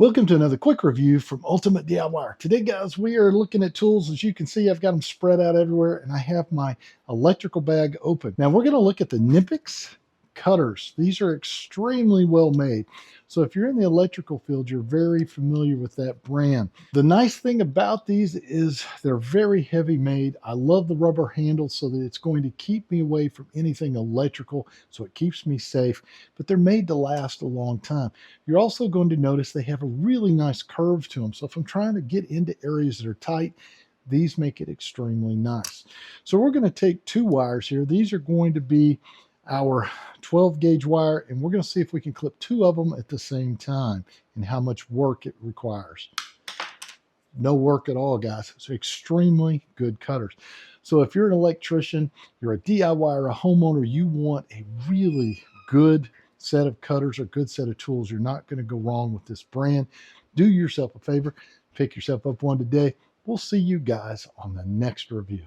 Welcome to another quick review from Ultimate DIY. Today, guys, we are looking at tools. As you can see, I've got them spread out everywhere, and I have my electrical bag open. Now, we're going to look at the Knipex cutters. These are extremely well made. So if you're in the electrical field, you're very familiar with that brand. The nice thing about these is they're very heavy made. I love the rubber handle so that it's going to keep me away from anything electrical, so it keeps me safe, but they're made to last a long time. You're also going to notice they have a really nice curve to them. So if I'm trying to get into areas that are tight, these make it extremely nice. So we're going to take two wires here. These are going to be our 12 gauge wire, and we're going to see if we can clip two of them at the same time and how much work it requires. No work at all, guys. So extremely good cutters. So if you're an electrician, you're a DIY or a homeowner, you want a really good set of cutters or good set of tools. You're not going to go wrong with this brand. Do yourself a favor, pick yourself up one today. We'll see you guys on the next review.